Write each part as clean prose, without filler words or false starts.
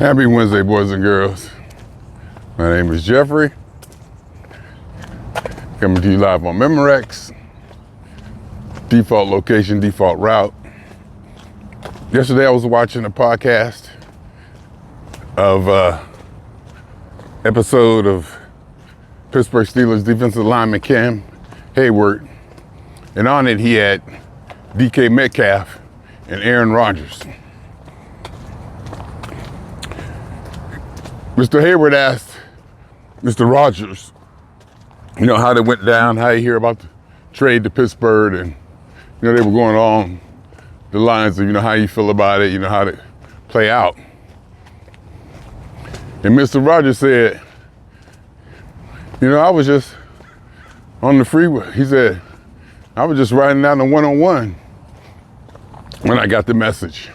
Happy Wednesday, boys and girls. My name is Jeffery. Coming to you live on Memorex. Default location, default route. Yesterday I was watching a podcast of episode of Pittsburgh Steelers defensive lineman Hayward. And on it he had DK Metcalf and Aaron Rodgers. Mr. Hayward asked Mr. Rodgers, how they went down, how you hear about the trade to Pittsburgh, and, they were going on the lines of, how you feel about it, how to play out. And Mr. Rodgers said, I was just on the freeway. He said, I was just riding down the 101 when I got the message.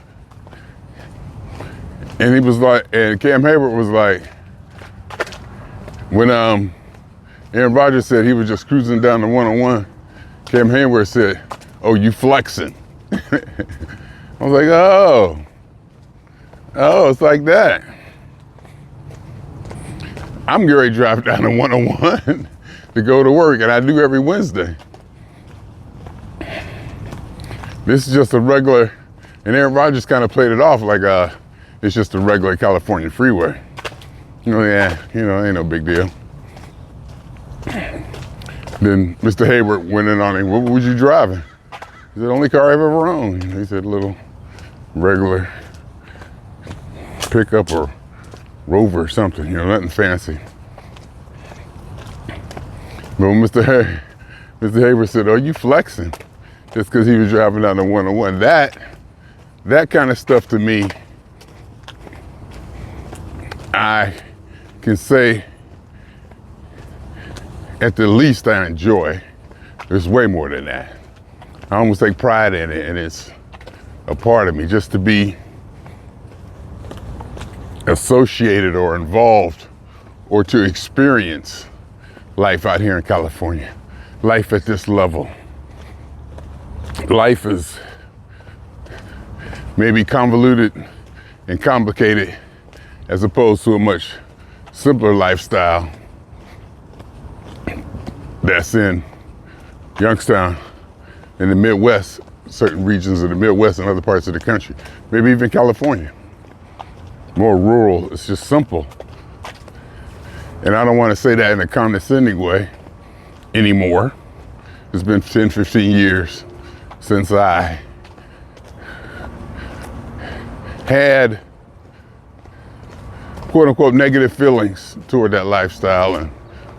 And he was like, and Cam Hayward was like, when Aaron Rodgers said he was just cruising down the 101, Cam Hayward said, "Oh, you flexing." I was like, oh, it's like that. I'm getting ready to drive down the 101 to go to work, and I do every Wednesday. This is just a regular, and Aaron Rodgers kind of played it off like it's just a regular California freeway. Ain't no big deal. Then Mr. Hayward went in on him. What was you driving? He said, only car I've ever owned. He said, a little regular pickup or Rover or something, nothing fancy. But when Mr. Hayward said, oh, you flexing, just because he was driving down the 101. That kind of stuff to me, I can say at the least I enjoy. There's way more than that. I almost take pride in it, and it's a part of me just to be associated or involved or to experience life out here in California, life at this level. Life is maybe convoluted and complicated as opposed to a much simpler lifestyle that's in Youngstown, in the Midwest, certain regions of the Midwest and other parts of the country, maybe even California. More rural, it's just simple. And I don't want to say that in a condescending way anymore. It's been 10, 15 years since I had quote unquote negative feelings toward that lifestyle and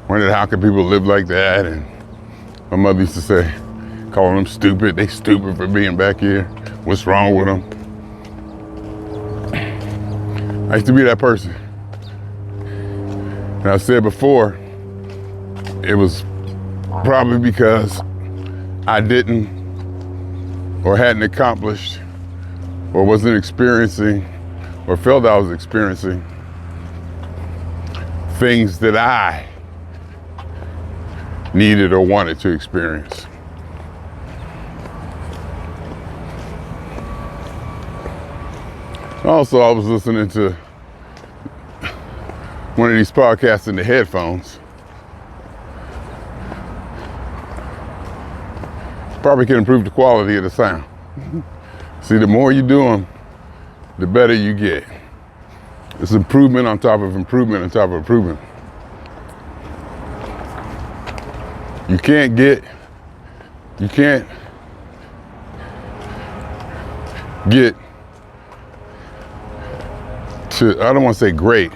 wondered how could people live like that. And my mother used to say, calling them stupid. They stupid for being back here. What's wrong with them? I used to be that person. And I've said before, it was probably because I didn't or hadn't accomplished or wasn't experiencing or felt I was experiencing things that I needed or wanted to experience. Also, I was listening to one of these podcasts in the headphones. Probably can improve the quality of the sound. See, the more you do them, the better you get. It's improvement on top of improvement on top of improvement. You can't get to, I don't want to say great.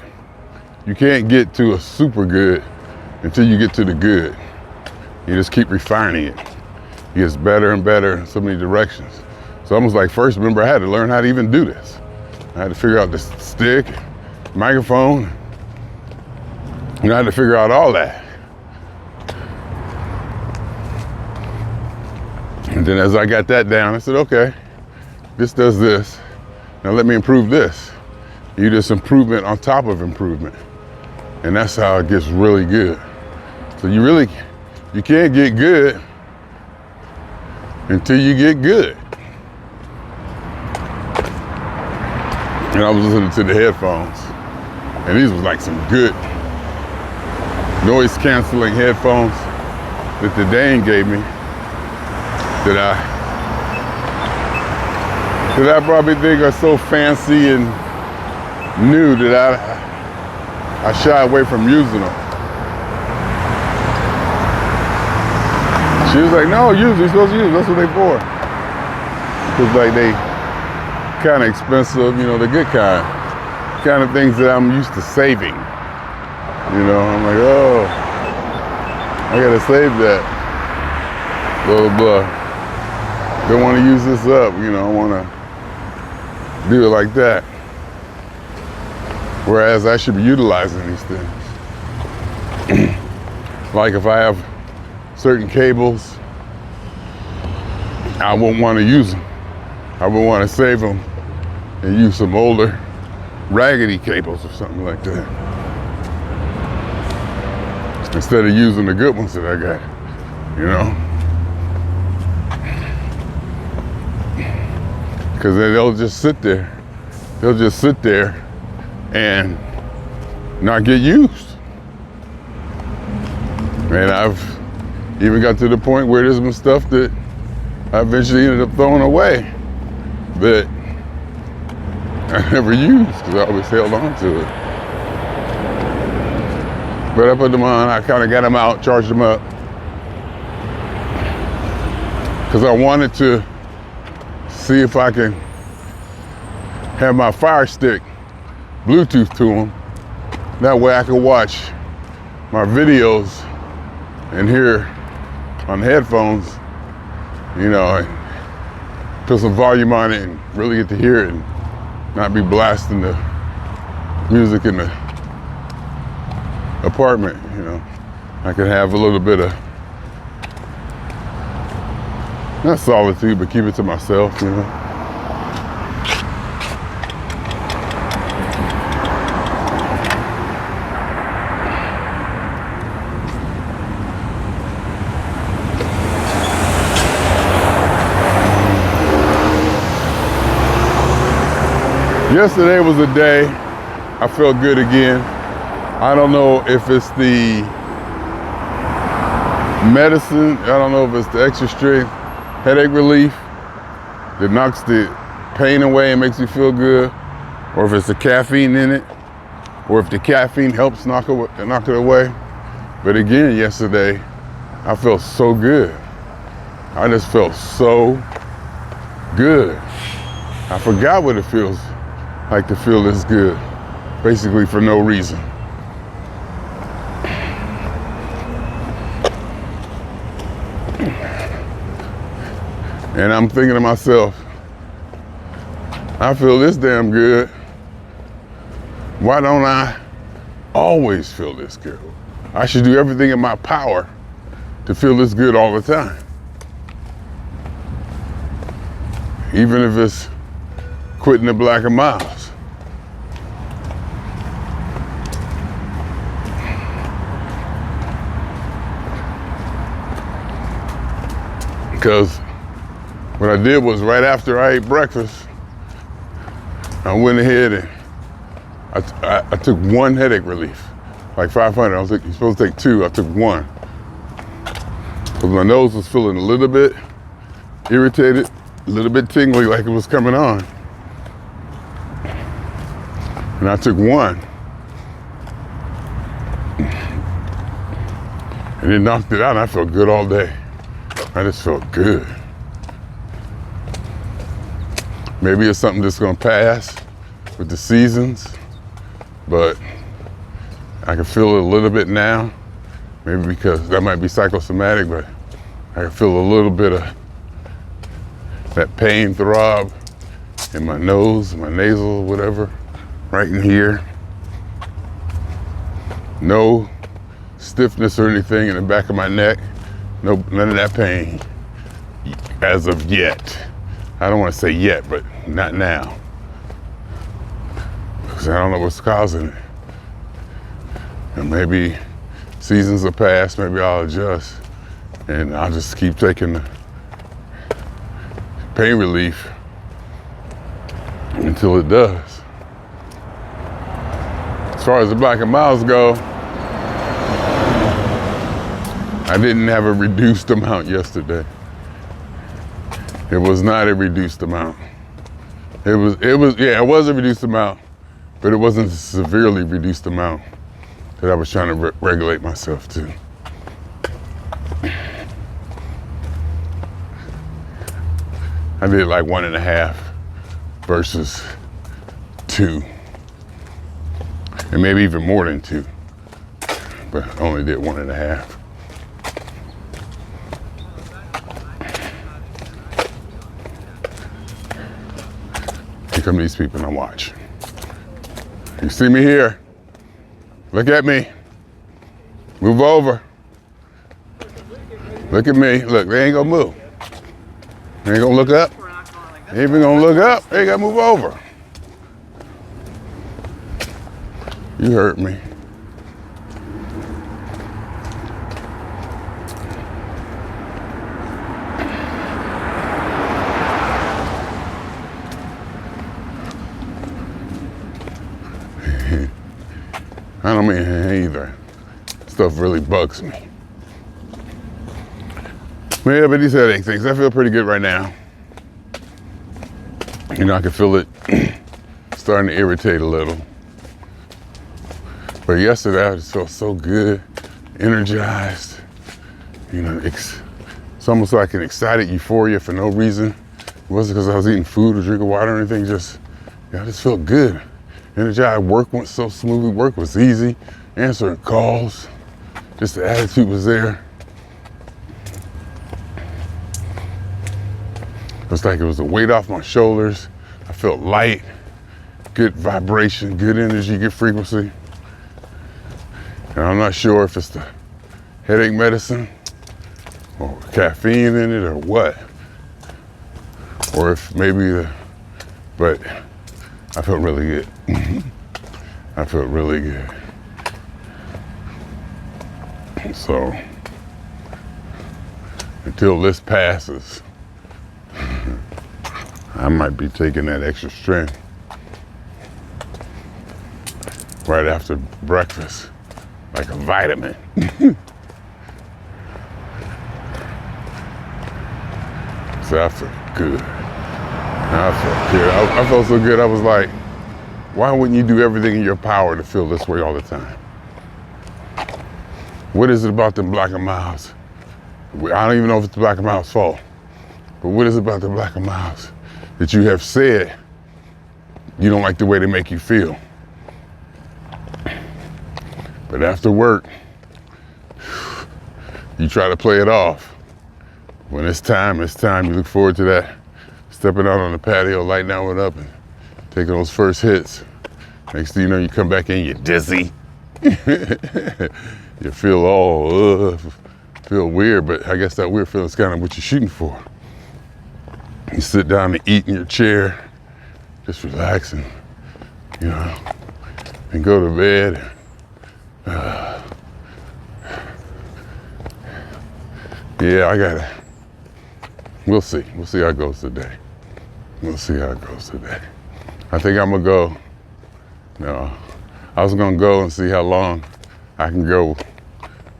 You can't get to a super good until you get to the good. You just keep refining it. It gets better and better in so many directions. So almost like first, remember I had to learn how to even do this. I had to figure out the stick, microphone. I had to figure out all that. And then as I got that down, I said, okay, this does this. Now let me improve this. You just improvement on top of improvement. And that's how it gets really good. So you can't get good until you get good. and I was listening to the headphones, and these was like some good noise canceling headphones that the Dane gave me that I probably think are so fancy and new that I shy away from using them. She was like, no, use them, you're supposed to use them, that's what they for. Because like they kind of expensive, you know, the good kind of things that I'm used to saving. You know, I'm like, oh, I gotta save that. Blah, blah, blah. Don't want to use this up, you know, I want to do it like that. Whereas I should be utilizing these things. Like if I have certain cables, I won't want to use them. I would want to save them and use some older raggedy cables or something like that. Instead of using the good ones that I got, you know? Because they'll just sit there. They'll just sit there and not get used. And I've even got to the point where there's been stuff that I eventually ended up throwing away that I never used because I always held on to it. But I put them on, I kind of got them out, charged them up. Because I wanted to see if I can have my Fire Stick Bluetooth to them. That way I can watch my videos and hear on the headphones, you know, and put some volume on it and really get to hear it and not be blasting the music in the apartment, you know. I could have a little bit of, not solitude, but keep it to myself, you know. Yesterday was a day I felt good again. I don't know if it's the medicine, I don't know if it's the extra strength headache relief that knocks the pain away and makes you feel good, or if it's the caffeine in it, or if the caffeine helps knock it away. But again, yesterday, I felt so good. I just felt so good. I forgot what it feels like to feel this good, basically for no reason. And I'm thinking to myself, I feel this damn good. Why don't I always feel this good? I should do everything in my power to feel this good all the time. Even if it's quitting the black of miles. Because what I did was right after I ate breakfast, I went ahead and I took one headache relief, like 500. I was like, you're supposed to take two, I took one. Because my nose was feeling a little bit irritated, a little bit tingly, like it was coming on. And I took one. And it knocked it out, and I felt good all day. I just felt good. Maybe it's something that's gonna pass with the seasons, but I can feel it a little bit now. Maybe because that might be psychosomatic, but I can feel a little bit of that pain throb in my nose, my nasal, whatever, right in here. No stiffness or anything in the back of my neck. No, none of that pain as of yet. I don't want to say yet, but not now. Because I don't know what's causing it. And maybe seasons will pass, maybe I'll adjust. And I'll just keep taking the pain relief until it does. As far as the black and milds go, I didn't have a reduced amount yesterday. It was not a reduced amount. It was a reduced amount, but it wasn't a severely reduced amount that I was trying to regulate myself to. I did like 1.5 versus 2. And maybe even more than 2, but I only did 1.5. Here come these people, now watch. You see me here? Look at me. Move over. Look at me. Look, they ain't gonna move. They ain't gonna look up. They ain't even gonna look up. They gotta move over. You hurt me. I don't mean either. Stuff really bugs me. Yeah, but these headache things, I feel pretty good right now. You know, I can feel it starting to irritate a little. But yesterday I just felt so good, energized. You know, it's almost like an excited euphoria for no reason. It wasn't because I was eating food or drinking water or anything, just, I just felt good. Energized, work went so smoothly, work was easy, answering calls, just the attitude was there. It was like it was a weight off my shoulders. I felt light, good vibration, good energy, good frequency. And I'm not sure if it's the headache medicine or caffeine in it or what, or if maybe but I felt really good. I felt really good. So, until this passes, I might be taking that extra strength right after breakfast, like a vitamin. So I felt good. I felt so good, I was like, why wouldn't you do everything in your power to feel this way all the time? What is it about them black and milds? I don't even know if it's the black and milds' fault, but what is it about the black and milds that you have said you don't like the way they make you feel? But after work, you try to play it off. When it's time, you look forward to that. Stepping out on the patio, lighting that one up and taking those first hits. Next thing you know, you come back in, you're dizzy. You feel feel weird, but I guess that weird feeling is kind of what you're shooting for. You sit down and eat in your chair, just relaxing, and go to bed. We'll see. We'll see how it goes today. We'll see how it goes today. I think I'm gonna go. No, I was gonna go and see how long I can go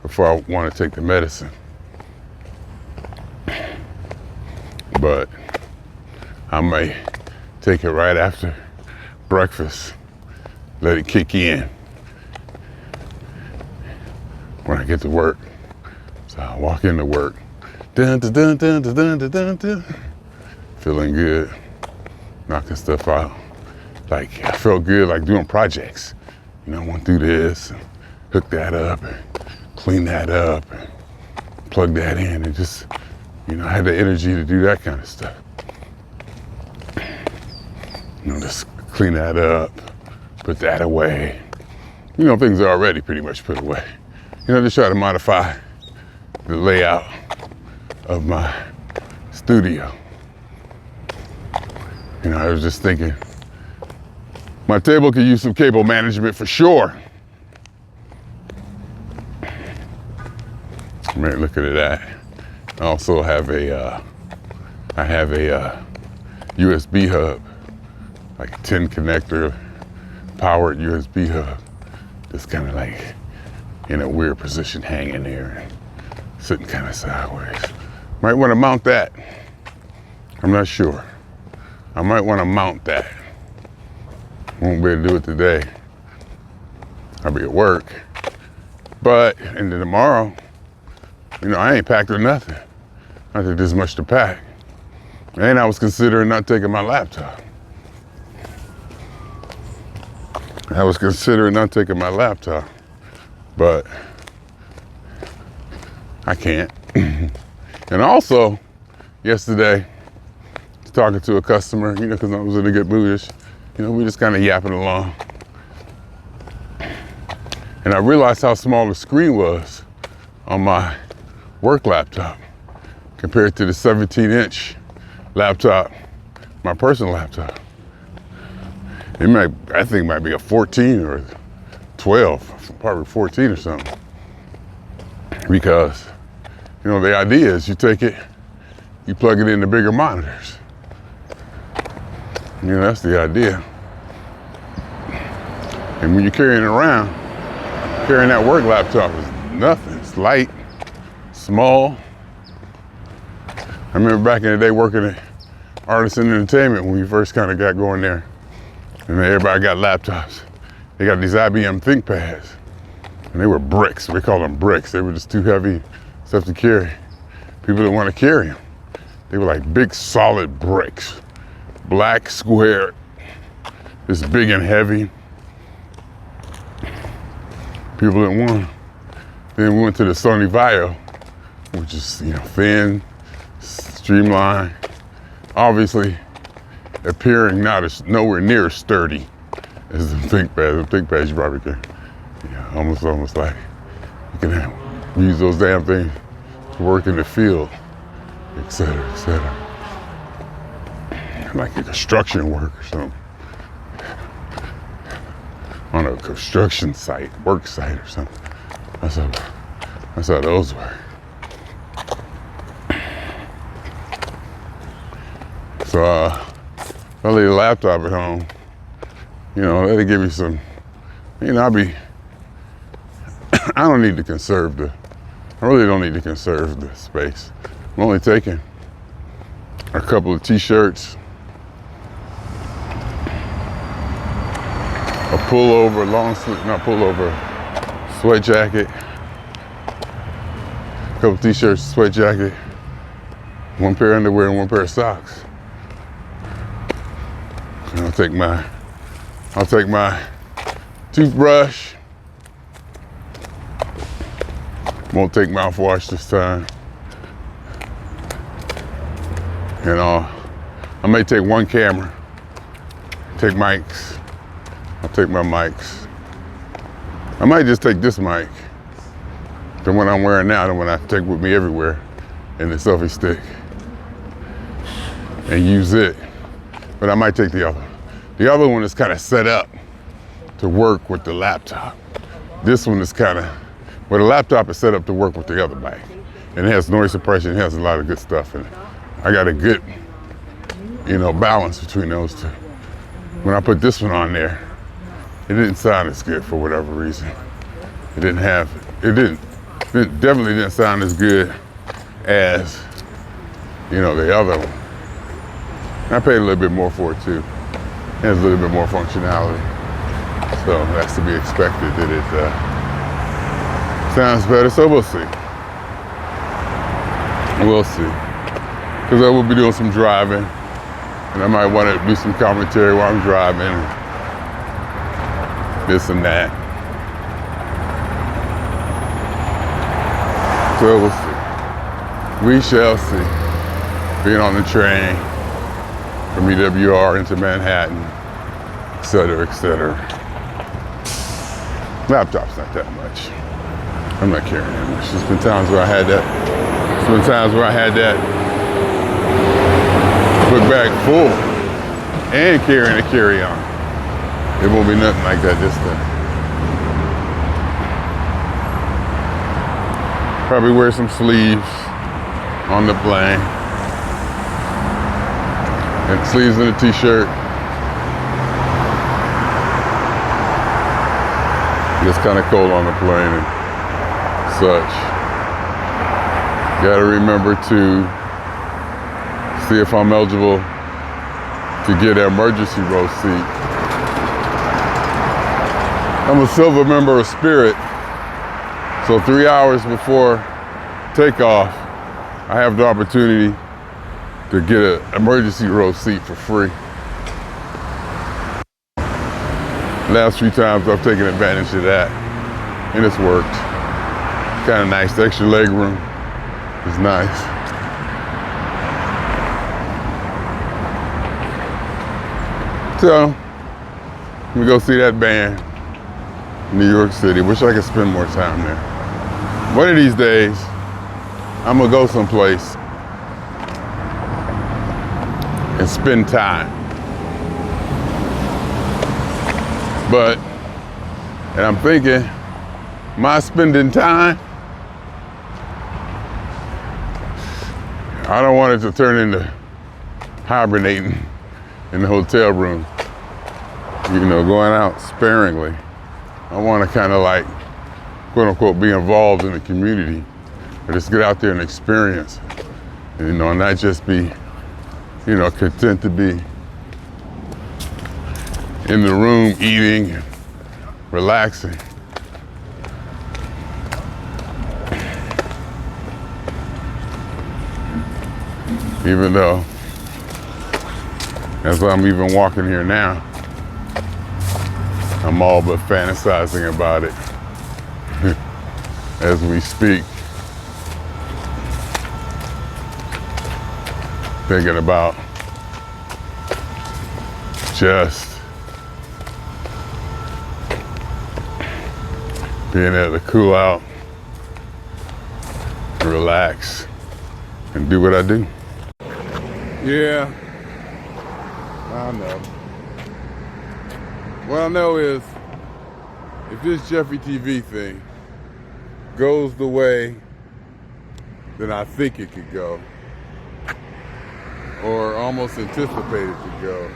before I want to take the medicine. But I may take it right after breakfast, let it kick in when I get to work. So I walk into work, dun, dun, dun, dun, dun, dun, dun, dun, dun. Feeling good, knocking stuff out. Like I felt good, like doing projects. I went through this, and hook that up, and clean that up, and plug that in, and just, I had the energy to do that kind of stuff. Just clean that up, put that away. Things are already pretty much put away. Just try to modify the layout of my studio. I was just thinking, my table could use some cable management for sure. Man, look at that. I also have a USB hub, like a 10 connector powered USB hub just kind of like in a weird position, hanging there and sitting kind of sideways. Might want to mount that. I'm not sure. I might want to mount that. Won't be able to do it today. I'll be at work. But, and then tomorrow, you know, I ain't packed or nothing. I think there's much to pack. And I was considering not taking my laptop. But I can't. And also, yesterday, talking to a customer, you know, because I was in a good mood, you know, we just kind of yapping along. And I realized how small the screen was on my work laptop compared to the 17-inch laptop, my personal laptop. It might, I think it might be a 14 or 12, probably 14 or something. Because, you know, the idea is you take it, you plug it into bigger monitors. You know, that's the idea. And when you're carrying it around, carrying that work laptop is nothing. It's light, small. I remember back in the day working at Artisan Entertainment when we first kind of got going there. And everybody got laptops. They got these IBM ThinkPads. And they were bricks. We call them bricks. They were just too heavy stuff to carry. People didn't want to carry them. They were like big solid bricks. Black, square, just big and heavy. People didn't want them. Then we went to the Sony Vaio, which is, you know, thin, streamlined, obviously appearing not as nowhere near as sturdy as the ThinkPads. The ThinkPads you probably can, yeah, almost like you can use those damn things to work in the field, et cetera, et cetera. Like a construction work or something. On a construction site, work site or something. That's how those work. So I leave the laptop at home. You know, that'll give me some, you know, I don't need to conserve I really don't need to conserve the space. I'm only taking a couple of t-shirts, a pullover, long sleeve, not pullover, sweat jacket, a couple t-shirts, sweat jacket, one pair of underwear and one pair of socks. And I'll take my toothbrush. Won't take mouthwash this time. And I may take one camera, take mics. I'll take my mics. I might just take this mic, the one I'm wearing now, the one I take with me everywhere, and the selfie stick, and use it. But I might take the other. The other one is kind of set up to work with the laptop. This one is kind of, well, the laptop is set up to work with the other mic. And it has noise suppression, it has a lot of good stuff in it. I got a good, you know, balance between those two. When I put this one on there, it didn't sound as good for whatever reason. It definitely didn't sound as good as, you know, the other one. I paid a little bit more for it too. It has a little bit more functionality. So that's to be expected that it sounds better. So we'll see. We'll see. Because I will be doing some driving, and I might want to do some commentary while I'm driving, this and that. So we'll see. We shall see. Being on the train from EWR into Manhattan, et cetera, et cetera. Laptop's not that much. I'm not carrying that much. There's been times where I had that. There's been times where I had that book bag full and carrying a carry-on. It won't be nothing like that this time. Probably wear some sleeves on the plane. And sleeves in a t-shirt. It's kind of cold on the plane and such. Gotta remember to see if I'm eligible to get an emergency row seat. I'm a silver member of Spirit, so 3 hours before takeoff, I have the opportunity to get an emergency row seat for free. Last few times I've taken advantage of that, and it's worked. Kind of nice. The extra leg room is nice. So, let me go see that band in New York City. Wish I could spend more time there. One of these days, I'm gonna go someplace and spend time. But, and I'm thinking, my spending time, I don't want it to turn into hibernating in the hotel room. You know, going out sparingly. I want to kind of like, quote unquote, be involved in the community, or just get out there and experience, you know, and not just be, you know, content to be in the room eating and relaxing. Even though, as I'm even walking here now, I'm all but fantasizing about it as we speak. Thinking about just being able to cool out, relax, and do what I do. Yeah, I know. What I know is, if this Jeffery TV thing goes the way that I think it could go, or almost anticipate it to go,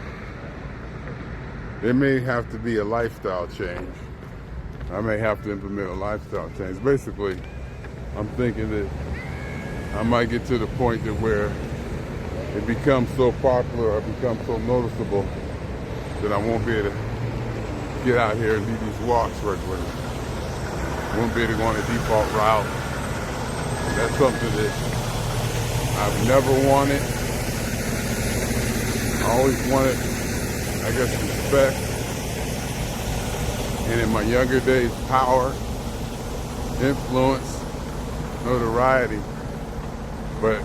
there may have to be a lifestyle change. I may have to implement a lifestyle change. Basically, I'm thinking that I might get to the point that where it becomes so popular or becomes so noticeable that I won't be able to get out here and do these walks regularly. I won't be able to go on a default route. That's something that I've never wanted. I always wanted, I guess, respect. And in my younger days, power, influence, notoriety. But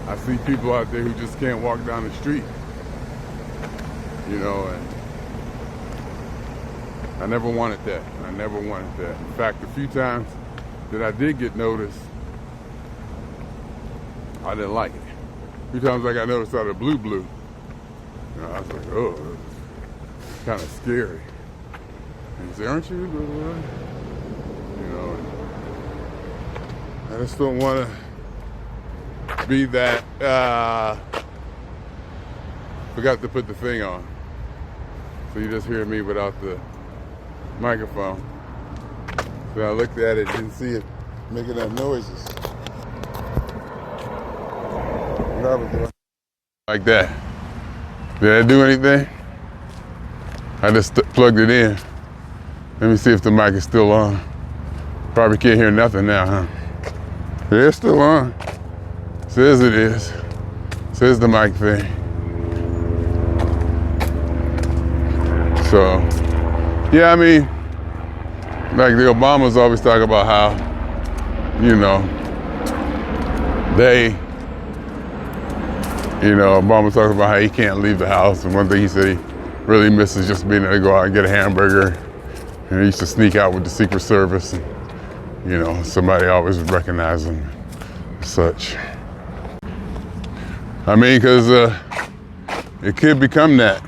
I see people out there who just can't walk down the street, you know, and I never wanted that. I never wanted that. In fact, a few times that I did get noticed, I didn't like it. A few times I got noticed out of blue. You know, I was like, oh, it's kind of scary. And you say, aren't you? You know, and I just don't want to be that, forgot to put the thing on. So you just hear me without the microphone. So I looked at it, didn't see it making up noises. Like that. Did I do anything? I just plugged it in. Let me see if the mic is still on. Probably can't hear nothing now, huh? Yeah, it's still on. Says it is. Says the mic thing. So, yeah, I mean, like the Obamas always talk about how, you know, they, you know, Obama talks about how he can't leave the house. And one thing he said he really misses just being able to go out and get a hamburger. And he used to sneak out with the Secret Service. And, you know, somebody always would recognize him, such. I mean, because it could become that.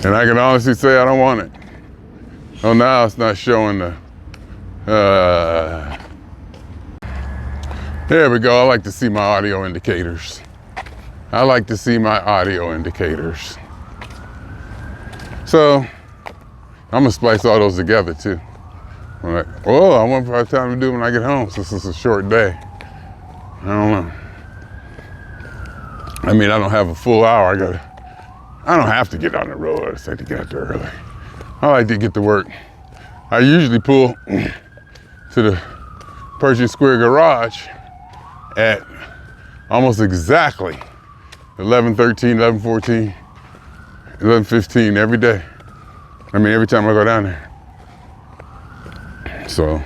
And I can honestly say I don't want it. Oh, now it's not showing the, there we go. I like to see my audio indicators. I like to see my audio indicators. So, I'm gonna splice all those together too. I'm like, oh, I wonder if I have time to do it when I get home since it's a short day. I don't know. I mean, I don't have a full hour. I don't have to get on the road. I just like to get out there early. I like to get to work. I usually pull to the Pershing Square garage at almost exactly 11:13, 11:14, 11:15 every day. I mean, every time I go down there. So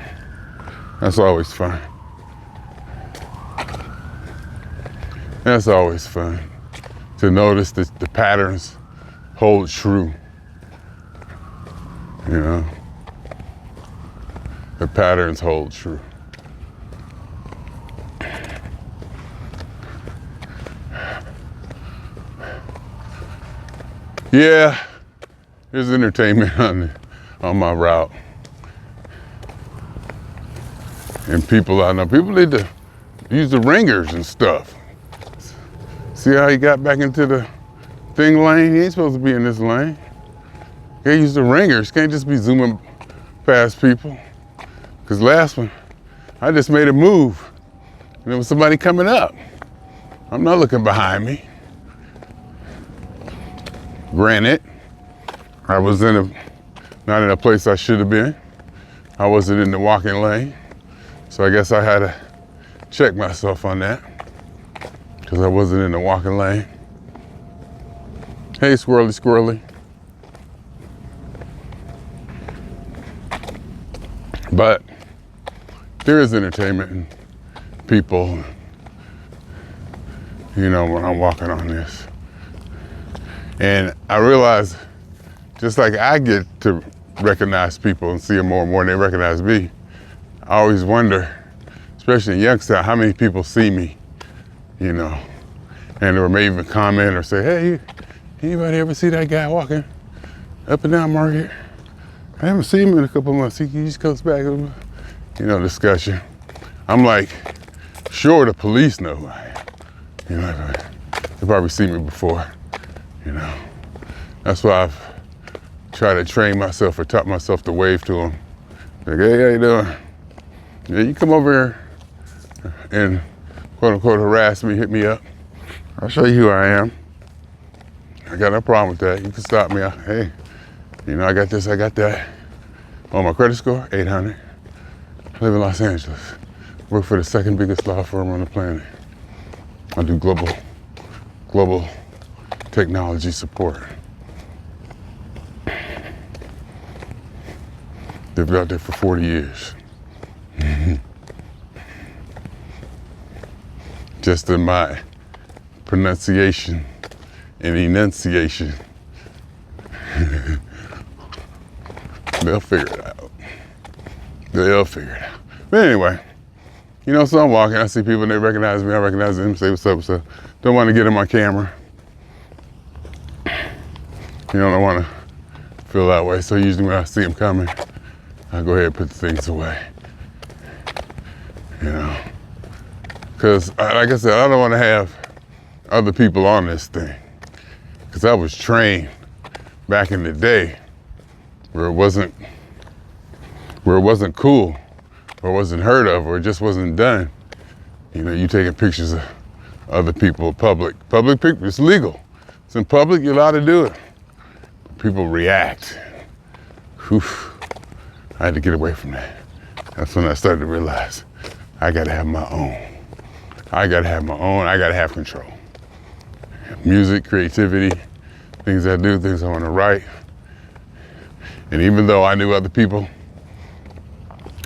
that's always fun. That's always fun to notice that the patterns hold true. You know, the patterns hold true. Yeah, there's entertainment on my route. And people I know, people need to use the ringers and stuff. See how he got back into the thing lane? He ain't supposed to be in this lane. They use the ringers, can't just be zooming past people. Cause last one, I just made a move and there was somebody coming up. I'm not looking behind me. Granted, I was not in a place I should have been. I wasn't in the walking lane. So I guess I had to check myself on that because I wasn't in the walking lane. Hey, squirrely, squirrely. But there is entertainment in people, you know, when I'm walking on this. And I realize just like I get to recognize people and see them more and more and they recognize me, I always wonder, especially in Youngstown, how many people see me, you know, and or may even comment or say, hey, anybody ever see that guy walking up and down Market? I haven't seen him in a couple of months. He just comes back, you know, discussion. I'm like, sure, the police know who I am. You know, they probably seen me before, you know. That's why I've tried to train myself or taught myself to wave to them. Like, hey, how you doing? Yeah, you come over here and quote unquote harass me, hit me up. I'll show you who I am. I got no problem with that. You can stop me. Hey, you know, I got this, I got that. Oh, my credit score, 800. I live in Los Angeles. Work for the second biggest law firm on the planet. I do global technology support. They've been out there for 40 years. Just in my pronunciation and enunciation. They'll figure it out. They'll figure it out. But anyway, you know, so I'm walking, I see people and they recognize me, I recognize them, say what's up, so don't want to get them on camera. You know, I don't want to feel that way, so usually when I see them coming, I go ahead and put the things away. You know, because like I said, I don't want to have other people on this thing. Because I was trained back in the day where it wasn't cool, or wasn't heard of, or it just wasn't done. You know, you taking pictures of other people, public people, it's legal. It's in public, you're allowed to do it. People react. Whew. I had to get away from that. That's when I started to realize I gotta have my own. I gotta have my own, I gotta have control. Music, creativity, things I do, things I wanna write. And even though I knew other people,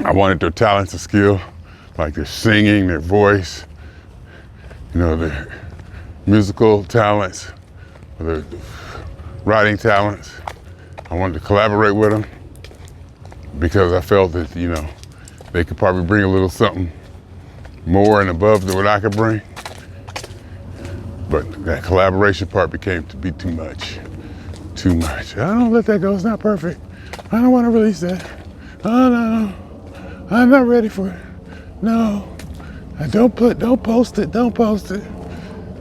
I wanted their talents and skill, like their singing, their voice, you know, their musical talents, their writing talents. I wanted to collaborate with them because I felt that, you know, they could probably bring a little something more and above than what I could bring. But that collaboration part became to be too much. Too much. I don't let that go, it's not perfect. I don't want to release that. Oh, no. I'm not ready for it. No. Don't post it, don't post it.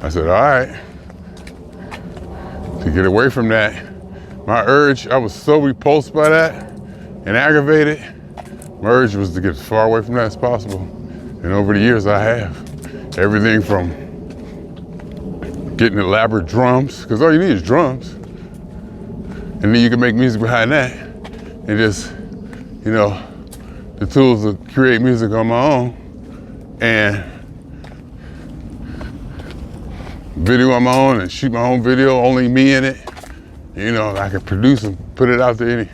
I said, all right. To get away from that, My urge, I was so repulsed by that and aggravated. My urge was to get as far away from that as possible. And over the years I have. Everything from getting elaborate drums, because all you need is drums. And then you can make music behind that. And just, you know, the tools to create music on my own. And video on my own and shoot my own video, only me in it. You know, I can produce and put it out there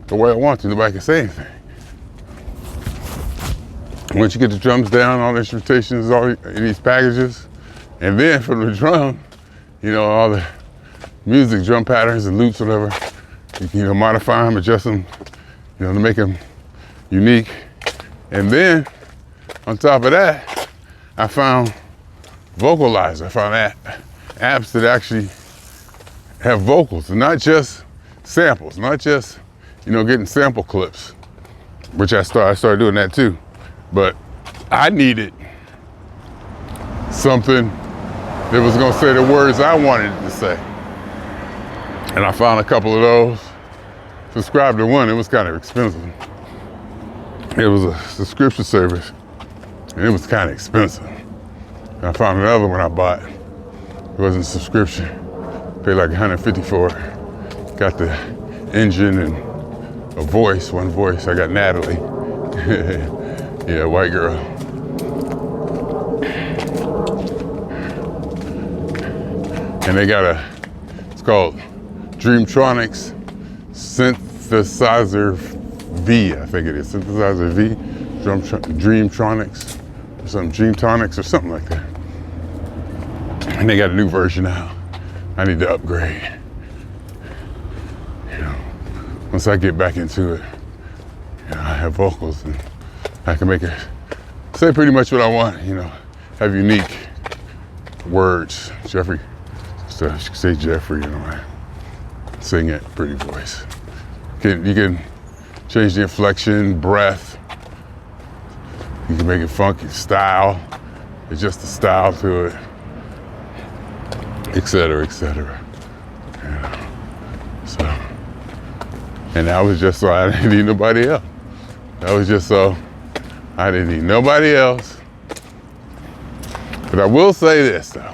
the way I want to. Nobody can say anything. Once you get the drums down, all the instrumentations, all in these packages, and then for the drum, you know, all the music, drum patterns and loops, whatever, you can, you know, modify them, adjust them, you know, to make them unique. And then, on top of that, I found vocalizer. I found apps that actually have vocals, and not just samples, not just, you know, getting sample clips, which I started doing that too. But I needed something that was gonna say the words I wanted it to say. And I found a couple of those. Subscribed to one, it was kind of expensive. It was a subscription service, and it was kind of expensive. And I found another one I bought. It wasn't a subscription. Paid like $150 for it. Got the engine and a voice, one voice. I got Natalie. Yeah, white girl. And they got it's called Dreamtronics Synthesizer V, I think it is. Synthesizer V, Dreamtronics, or something, Dreamtonics, or something like that. And they got a new version now. I need to upgrade. You know, once I get back into it, you know, I have vocals and I can make it say pretty much what I want, you know, have unique words. Jeffery, so you can say Jeffery, you know, sing it, pretty voice. You can change the inflection, breath. You can make it funky, style, adjust the style to it, et cetera, et cetera. Yeah. So, and that was just so I didn't need nobody else. That was just so I didn't need nobody else. But I will say this though,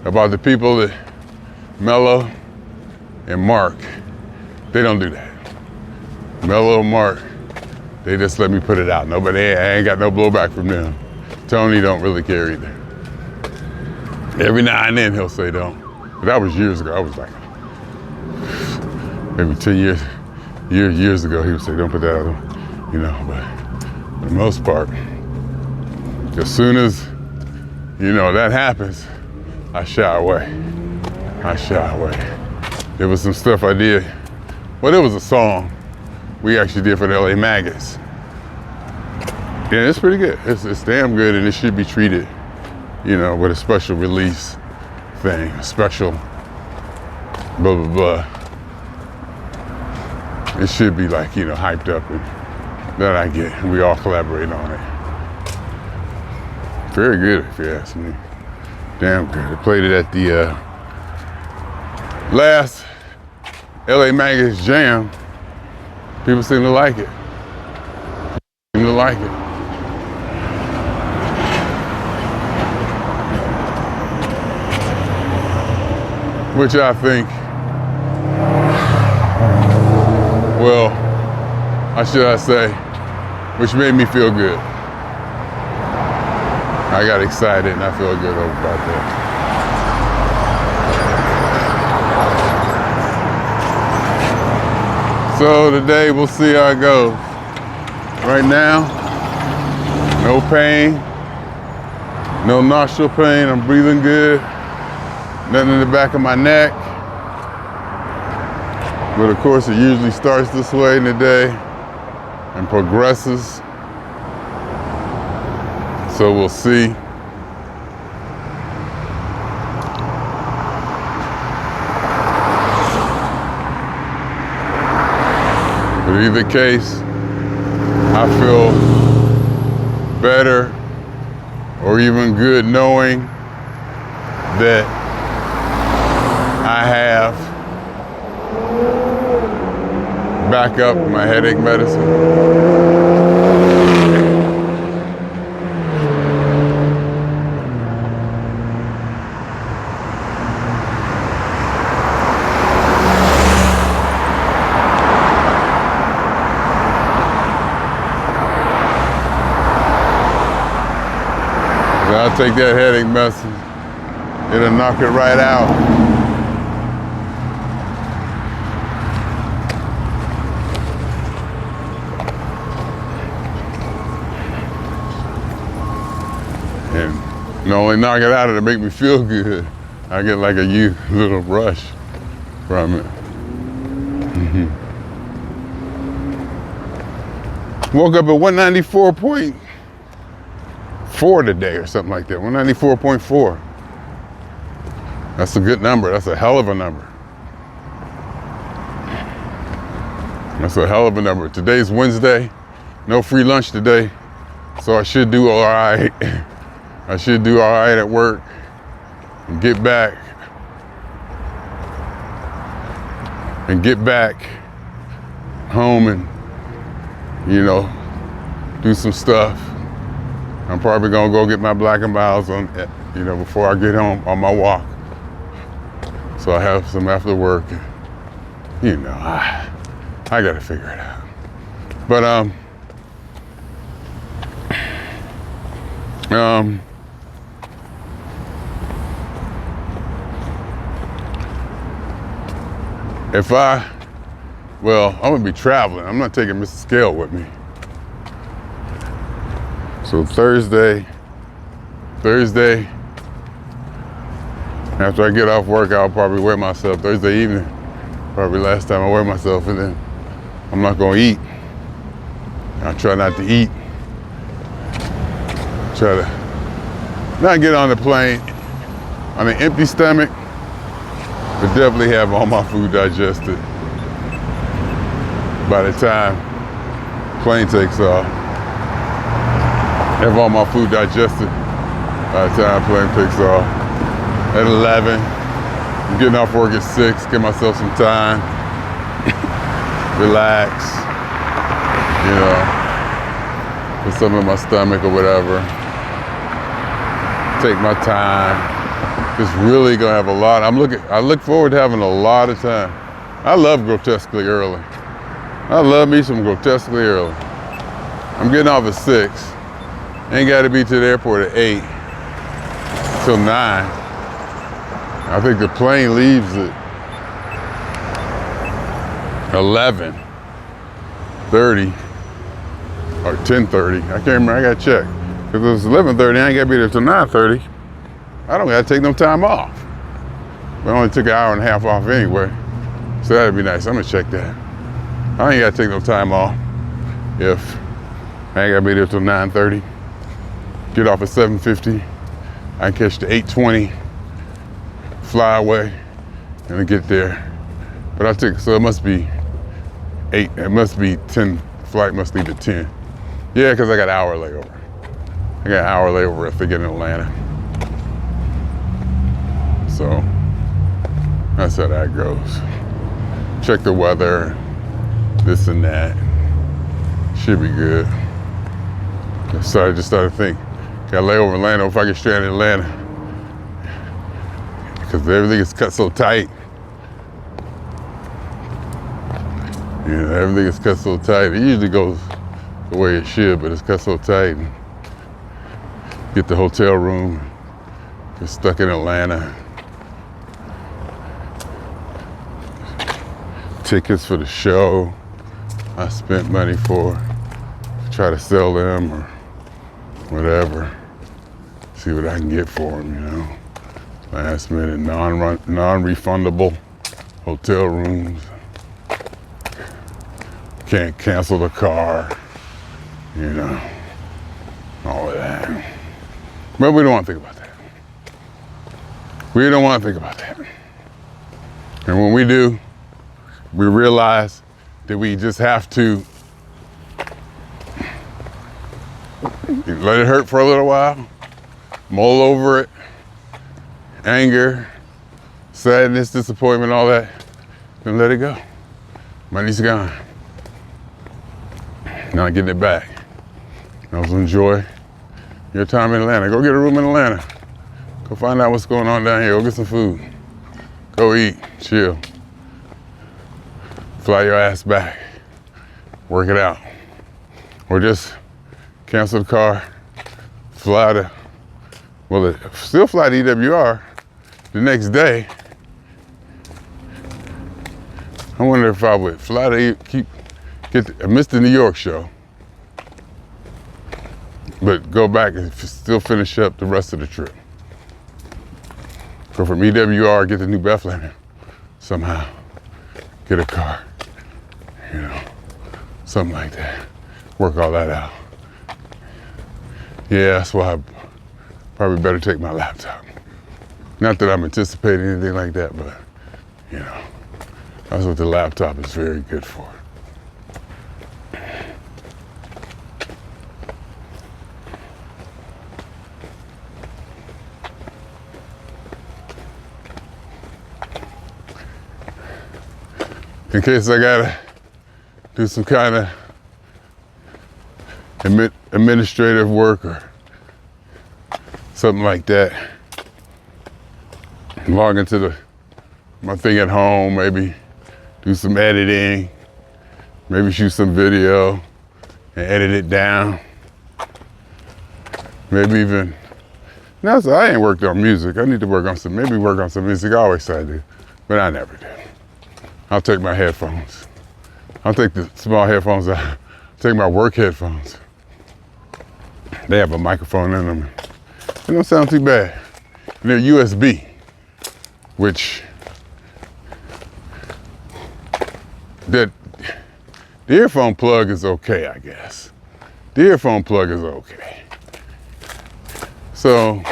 about the people that Mello and Mark, they don't do that. Mello and Mark, they just let me put it out. I ain't got no blowback from them. Tony don't really care either. Every now and then he'll say don't. But that was years ago. I was like, maybe 10 years ago, he would say, don't put that out, you know, but for the most part, as soon as, you know, that happens, I shy away. I shy away. There was some stuff I did. Well, there was a song we actually did for the LA Maggots. Yeah, it's pretty good. It's damn good, and it should be treated, you know, with a special release thing, a special blah, blah, blah. It should be like, you know, hyped up, and that I get. We all collaborate on it. Very good, if you ask me. Damn good. I played it at the last LA Maggots Jam. People seem to like it. Seem to like it. Which I think, well, how should I say, which made me feel good. I got excited and I feel good about that. So today we'll see how it goes. Right now, no pain, no nostril pain, I'm breathing good. Nothing in the back of my neck. But of course it usually starts this way in the day and progresses. So we'll see. But in either case, I feel better or even good knowing that I have back up my headache medicine. I'll take that headache medicine. It'll knock it right out. And not only knock it out, it'll make me feel good. I get like a little rush from it. Woke up at 194.4 today or something like that, 194.4. That's a good number. That's a hell of a number. That's a hell of a number. Today's Wednesday, no free lunch today, so I should do all right. I should do all right at work and get back home and, you know, do some stuff. I'm probably gonna go get my black and miles on, you know, before I get home on my walk. So I have some after work. You know, I gotta figure it out. But I'm gonna be traveling. I'm not taking Mr. Scale with me. So Thursday, after I get off work, I'll probably weigh myself. Thursday evening, probably last time I weigh myself, and then I'm not gonna eat. I'll try not to eat. Try to not get on the plane on an empty stomach, but definitely have all my food digested by the time plane takes off. Have all my food digested by the time plane takes off. At 11, I'm getting off work at 6, give myself some time, relax, you know, put something in my stomach or whatever. Take my time. Just really gonna have a lot. I look forward to having a lot of time. I love grotesquely early. I love me some grotesquely early. I'm getting off at 6. Ain't gotta be to the airport at 8 till 9. I think the plane leaves at 11:30 or 10:30. I can't remember, I gotta check. If it was 11:30, I ain't gotta be there till 9:30. I don't gotta take no time off. We only took an hour and a half off anyway. So that'd be nice, I'm gonna check that. I ain't gotta take no time off if I ain't gotta be there till 9:30. Get off at 7:50. I can catch the 8:20 fly away and I get there. But so it must be 8, it must be 10, flight must leave at 10. Yeah, because I got an hour layover. I got an hour layover if they get in Atlanta. So that's how that goes. Check the weather, this and that. Should be good. So I just started to think, got to lay over Atlanta if I get stranded in Atlanta. Because everything is cut so tight. You know, everything is cut so tight. It usually goes the way it should, but it's cut so tight. And get the hotel room, get stuck in Atlanta. Tickets for the show I spent money for, try to sell them or whatever. See what I can get for them, you know. Last minute non-refundable hotel rooms. Can't cancel the car, you know, all of that. But we don't want to think about that. We don't want to think about that. And when we do, we realize that we just have to let it hurt for a little while, mull over it, anger, sadness, disappointment, all that, and let it go. Money's gone. Not getting it back. I was enjoy your time in Atlanta. Go get a room in Atlanta. Go find out what's going on down here. Go get some food. Go eat, chill. Fly your ass back. Work it out. Or just cancel the car, fly to, still fly to EWR the next day. I wonder if I would fly to miss the New York show, but go back and still finish up the rest of the trip. Go from EWR, get to New Bethlehem somehow, get a car, something like that. Work all that out. Yeah, that's why I probably better take my laptop. Not that I'm anticipating anything like that, but that's what the laptop is very good for. In case I gotta do some kind of administrative work or something like that. Log into my thing at home, maybe do some editing, maybe shoot some video and edit it down. Maybe even, I ain't worked on music. I need to work on some music. I always say I do, but I never do. I'll take my headphones. I'll take the small headphones out. Take my work headphones. They have a microphone in them. They don't sound too bad. And they're USB, which the earphone plug is okay, I guess. The earphone plug is okay. So,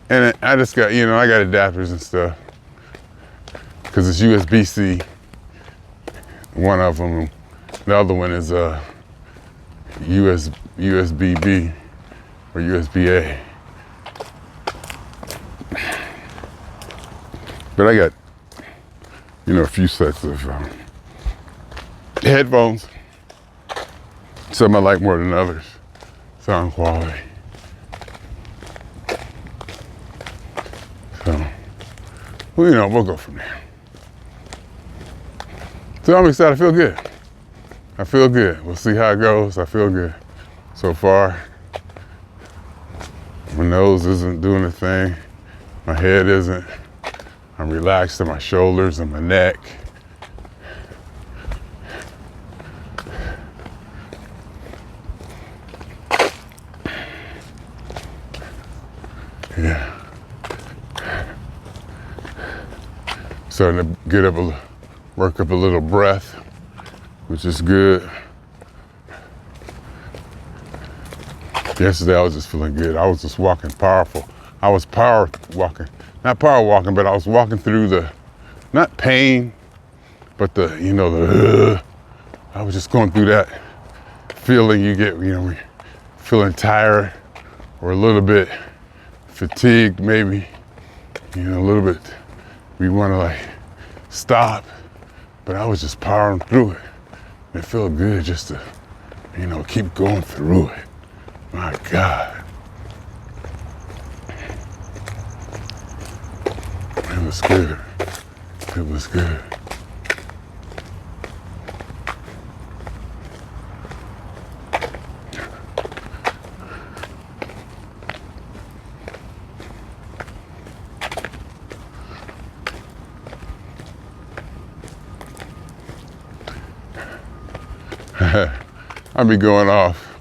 and I just got, I got adapters and stuff because it's USB-C, one of them. The other one is USB-B or USB-A. But I got, a few sets of headphones. Some I like more than others. Sound quality. So, we'll go from there. So I'm excited. I feel good. I feel good. We'll see how it goes. I feel good. So far, my nose isn't doing a thing. My head isn't. I'm relaxed in my shoulders and my neck. Yeah. Starting to work up a little breath, which is good. Yesterday I was just feeling good. I was just walking powerful. I was not power walking, but I was walking through not pain, but I was just going through that feeling you get, feeling tired or a little bit fatigued maybe, a little bit, we want to stop, but I was just powering through it. It felt good just to, keep going through it. My God. It was good. It was good. I be going off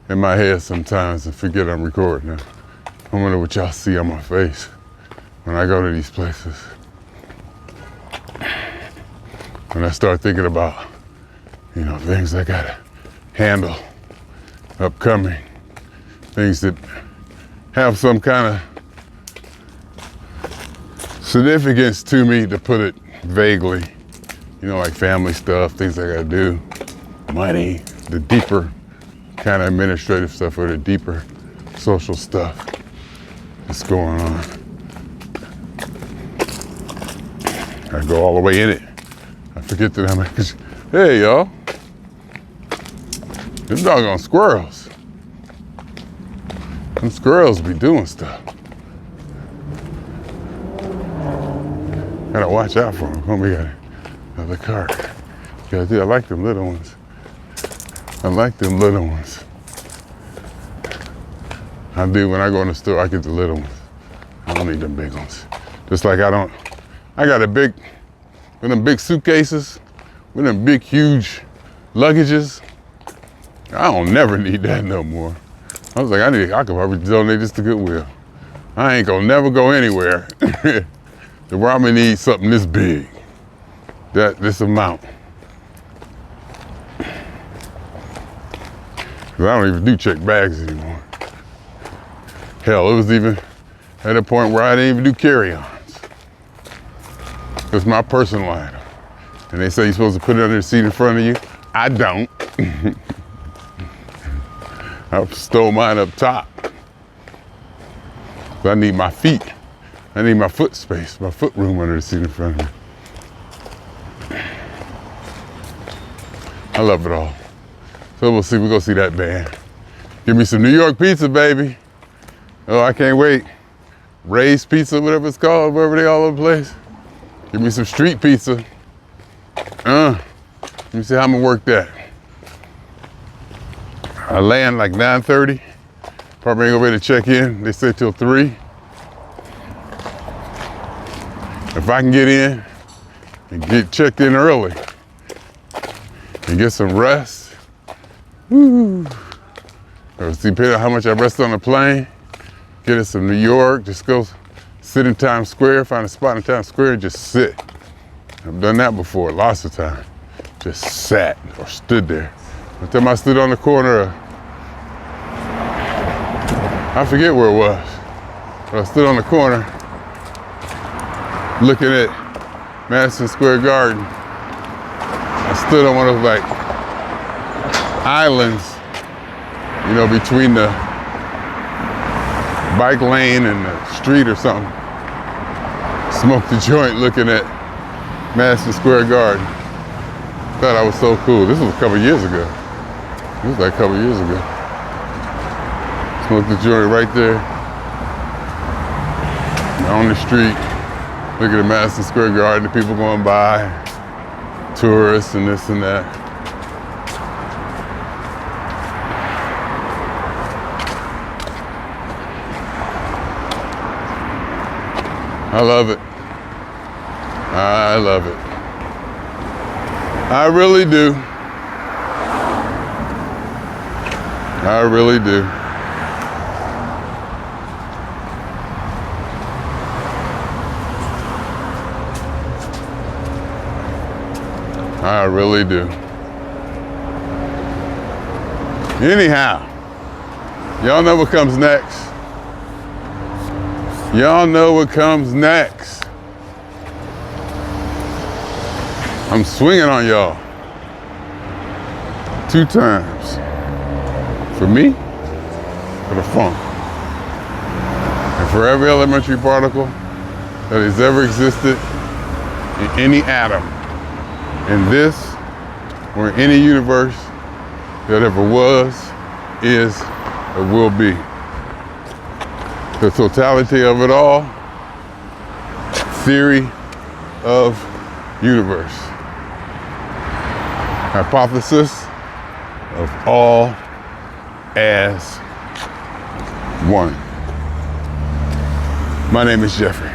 in my head sometimes and forget I'm recording now. I wonder what y'all see on my face when I go to these places. When I start thinking about, things I gotta handle, upcoming, things that have some kind of significance to me, to put it vaguely, like family stuff, things I gotta do, money, the deeper kind of administrative stuff or the deeper social stuff that's going on. I go all the way in it. I forget that hey y'all. Them doggone squirrels. Them squirrels be doing stuff. Gotta watch out for them. Oh, we got another cart. Yeah, I like them little ones. I like them little ones. I do. When I go in the store, I get the little ones. I don't need them big ones. Just like I got a big, with them big suitcases, with them big, huge luggages. I don't never need that no more. I was like, I could probably donate this to Goodwill. I ain't gonna never go anywhere where I'm gonna need something this big, this amount. Cause I don't even do check bags anymore. Hell, it was even at a point where I didn't even do carry-ons. It's my personal item. And they say you're supposed to put it under the seat in front of you. I don't. I stole mine up top. So I need my feet. I need my foot space, my foot room under the seat in front of me. I love it all. So we'll see, we're gonna see that band. Give me some New York pizza, baby. Oh, I can't wait. Ray's Pizza, whatever it's called, wherever they all over the place. Give me some street pizza. Let me see how I'm gonna work that. I land like 9:30. Probably ain't gonna be able to check in. They say till 3. If I can get in and get checked in early and get some rest, woo. Or depending on how much I rest on the plane, get us some New York, just go sit in Times Square, find a spot in Times Square and just sit. I've done that before, lots of times. Just sat or stood there. One time I stood on the corner, I forget where it was, but I stood on the corner looking at Madison Square Garden. I stood on one of those like islands, you know, between the bike lane and the street or something. Smoked a joint looking at Madison Square Garden. Thought I was so cool. This was a couple years ago. This was like a couple years ago. Smoked the joint right there on the street, looking at Madison Square Garden, the people going by, tourists and this and that. I love it. I love it. I really do. I really do. I really do. Anyhow, y'all know what comes next. Y'all know what comes next. I'm swinging on y'all 2 times. For me, for the funk. And for every elementary particle that has ever existed in any atom, in this or in any universe that ever was, is, or will be. The totality of it all, theory of universe. Hypothesis of all as one. My name is Jeffery.